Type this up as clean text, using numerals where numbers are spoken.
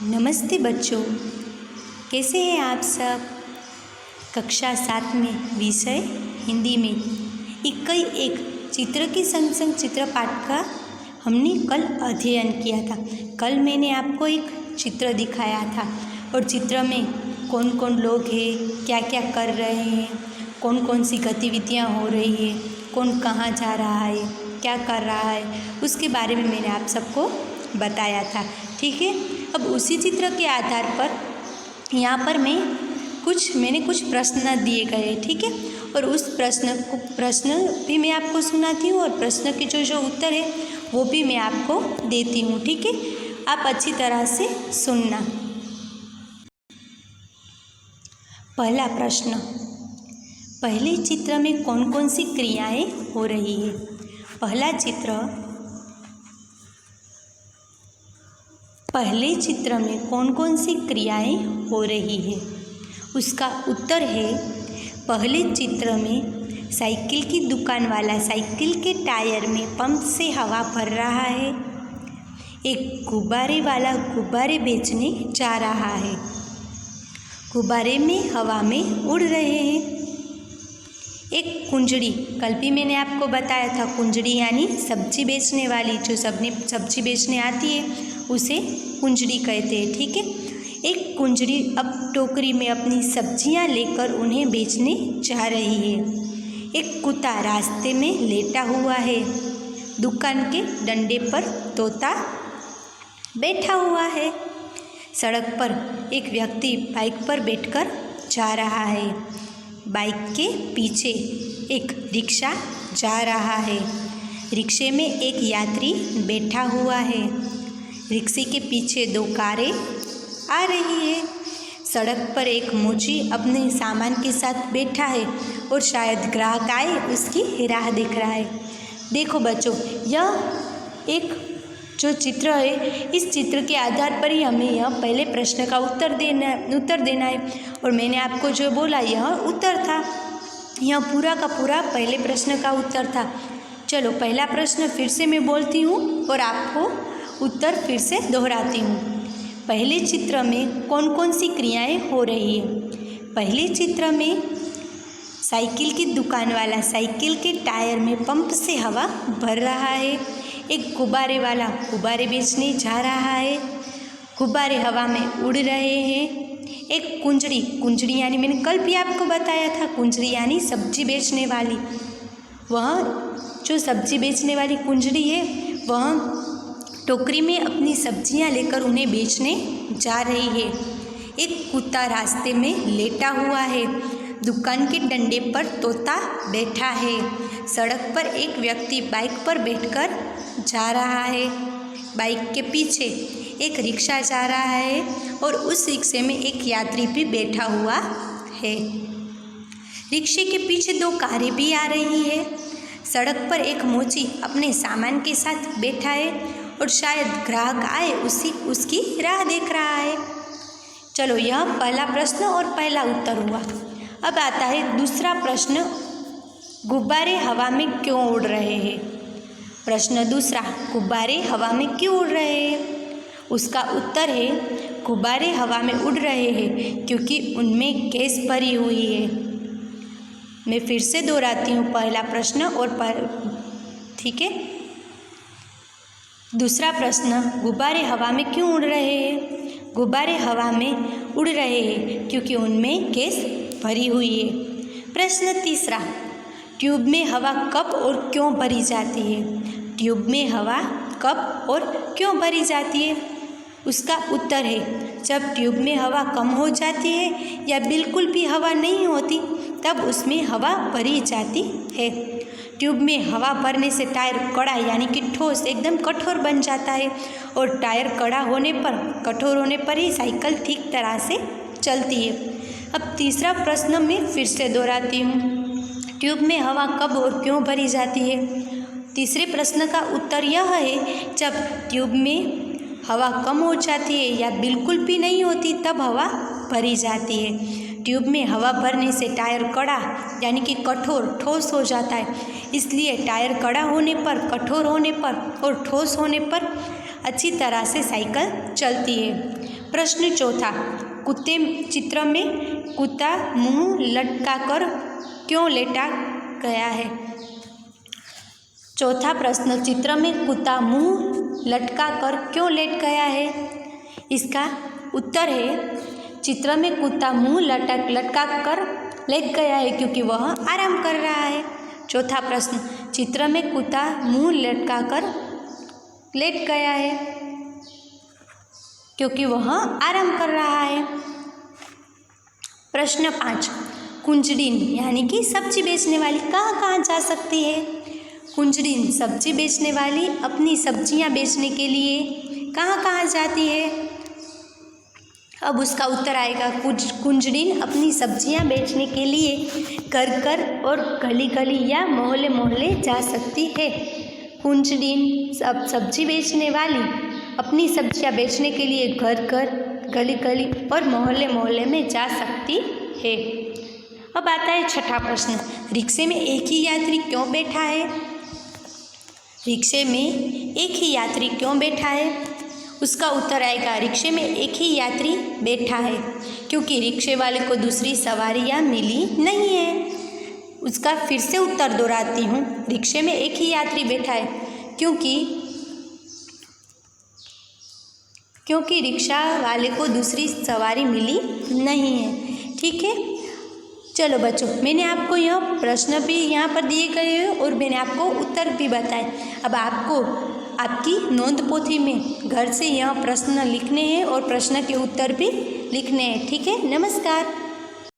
नमस्ते बच्चों, कैसे हैं आप सब। कक्षा 7 में विषय हिंदी में एक चित्र के संग संग चित्र पाठ का हमने कल अध्ययन किया था। कल मैंने आपको एक चित्र दिखाया था और चित्र में कौन कौन लोग हैं, क्या क्या कर रहे हैं, कौन कौन सी गतिविधियां हो रही है, कौन कहाँ जा रहा है, क्या कर रहा है, उसके बारे में मैंने आप सबको बताया था। ठीक है, अब उसी चित्र के आधार पर यहाँ पर मैंने कुछ प्रश्न दिए गए हैं। ठीक है, और उस प्रश्न भी मैं आपको सुनाती हूँ और प्रश्न के जो उत्तर है वो भी मैं आपको देती हूँ। ठीक है, आप अच्छी तरह से सुनना। पहला प्रश्न, पहले चित्र में कौन कौन सी क्रियाएं हो रही है। पहले चित्र में कौन कौन सी क्रियाएं हो रही है। उसका उत्तर है, पहले चित्र में साइकिल की दुकान वाला साइकिल के टायर में पंप से हवा भर रहा है। एक गुब्बारे वाला गुब्बारे बेचने जा रहा है। गुब्बारे में हवा में उड़ रहे हैं। एक कुंजड़ी, कल भी मैंने आपको बताया था, कुंजड़ी यानी सब्जी बेचने वाली, जो सब्जी बेचने आती है उसे कुंजड़ी कहते हैं। ठीक है, एक कुंजड़ी अब टोकरी में अपनी सब्जियां लेकर उन्हें बेचने जा रही है। एक कुत्ता रास्ते में लेटा हुआ है। दुकान के डंडे पर तोता बैठा हुआ है। सड़क पर एक व्यक्ति बाइक पर बैठकर जा रहा है। बाइक के पीछे एक रिक्शा जा रहा है। रिक्शे में एक यात्री बैठा हुआ है। रिक्शे के पीछे 2 कारें आ रही है। सड़क पर एक मोची अपने सामान के साथ बैठा है और शायद ग्राहक आए उसकी राह देख रहा है। देखो बच्चों, यह एक जो चित्र है, इस चित्र के आधार पर ही हमें यह पहले प्रश्न का उत्तर देना है और मैंने आपको जो बोला यह उत्तर था। यह पूरा का पूरा पहले प्रश्न का उत्तर था। चलो पहला प्रश्न फिर से मैं बोलती हूँ और आपको उत्तर फिर से दोहराती हूँ। पहले चित्र में कौन कौन सी क्रियाएं हो रही है। पहले चित्र में साइकिल की दुकान वाला साइकिल के टायर में पंप से हवा भर रहा है। एक गुब्बारे वाला गुब्बारे बेचने जा रहा है। गुब्बारे हवा में उड़ रहे हैं। एक कुंजड़ी यानी मैंने कल भी आपको बताया था, कुंजड़ी यानी सब्जी बेचने वाली, वह जो सब्जी बेचने वाली कुंजड़ी है वह टोकरी में अपनी सब्जियां लेकर उन्हें बेचने जा रही है। एक कुत्ता रास्ते में लेटा हुआ है। दुकान के डंडे पर तोता बैठा है। सड़क पर एक व्यक्ति बाइक पर बैठकर जा रहा है। बाइक के पीछे एक रिक्शा जा रहा है और उस रिक्शे में एक यात्री भी बैठा हुआ है। रिक्शे के पीछे 2 कारें भी आ रही है। सड़क पर एक मोची अपने सामान के साथ बैठा है और शायद ग्राहक आए उसकी राह देख रहा है। चलो, यह पहला प्रश्न और पहला उत्तर हुआ। अब आता है दूसरा प्रश्न, गुब्बारे हवा में क्यों उड़ रहे हैं। प्रश्न दूसरा, गुब्बारे हवा में क्यों उड़ रहे हैं। उसका उत्तर है, गुब्बारे हवा में उड़ रहे हैं क्योंकि उनमें गैस भरी हुई है। मैं फिर से दोहराती हूँ पहला प्रश्न और ठीक है। दूसरा प्रश्न, गुब्बारे हवा में क्यों उड़ रहे हैं। गुब्बारे हवा में उड़ रहे हैं क्योंकि उनमें गैस भरी हुई है। प्रश्न तीसरा, ट्यूब में हवा कब और क्यों भरी जाती है। ट्यूब में हवा कब और क्यों भरी जाती है। उसका उत्तर है, जब ट्यूब में हवा कम हो जाती है या बिल्कुल भी हवा नहीं होती तब उसमें हवा भरी जाती है। ट्यूब में हवा भरने से टायर कड़ा यानी कि ठोस एकदम कठोर बन जाता है और टायर कठोर होने पर ही साइकिल ठीक तरह से चलती है। अब तीसरा प्रश्न मैं फिर से दोहराती हूँ, ट्यूब में हवा कब और क्यों भरी जाती है। तीसरे प्रश्न का उत्तर यह है, जब ट्यूब में हवा कम हो जाती है या बिल्कुल भी नहीं होती तब हवा भरी जाती है। ट्यूब में हवा भरने से टायर कड़ा यानी कि कठोर ठोस हो जाता है, इसलिए टायर कड़ा होने पर, कठोर होने पर और ठोस होने पर अच्छी तरह से साइकिल चलती है। प्रश्न चौथा, कुत्ते चित्र में कुत्ता मुंह लटकाकर क्यों लेटा गया है। चौथा प्रश्न, चित्र में कुत्ता मुंह लटकाकर क्यों लेट गया है। इसका उत्तर है, चित्र में कुत्ता मुंह लटकाकर लेट गया है क्योंकि वह आराम कर रहा है। चौथा प्रश्न, चित्र में कुत्ता मुंह लटकाकर लेट गया है क्योंकि वह आराम कर रहा है। प्रश्न 5, कुंजड़िन यानी कि सब्जी बेचने वाली कहाँ कहाँ जा सकती है। कुंजड़िन सब्जी बेचने वाली अपनी सब्जियां बेचने के लिए कहाँ कहाँ जाती है। अब उसका उत्तर आएगा, कुंजड़िन अपनी सब्जियां बेचने के लिए घर घर और गली गली या मोहल्ले मोहल्ले जा सकती है। कुंजड़िन सब्जी बेचने वाली अपनी सब्जियां बेचने के लिए घर घर गली गली और मोहल्ले मोहल्ले में जा सकती है। अब आता है छठा प्रश्न, रिक्शे में एक ही यात्री क्यों बैठा है। रिक्शे में एक ही यात्री क्यों बैठा है। उसका उत्तर आएगा, रिक्शे में एक ही यात्री बैठा है क्योंकि रिक्शे वाले को दूसरी सवारियां मिली नहीं है। उसका फिर से उत्तर दोहराती हूँ, रिक्शे में एक ही यात्री बैठा है क्योंकि रिक्शा वाले को दूसरी सवारी मिली नहीं है। ठीक है, चलो बच्चों, मैंने आपको यह प्रश्न भी यहाँ पर दिए गए हैं और मैंने आपको उत्तर भी बताए। अब आपको आपकी नोंद पोथी में घर से यह प्रश्न लिखने हैं और प्रश्न के उत्तर भी लिखने हैं। ठीक है, नमस्कार।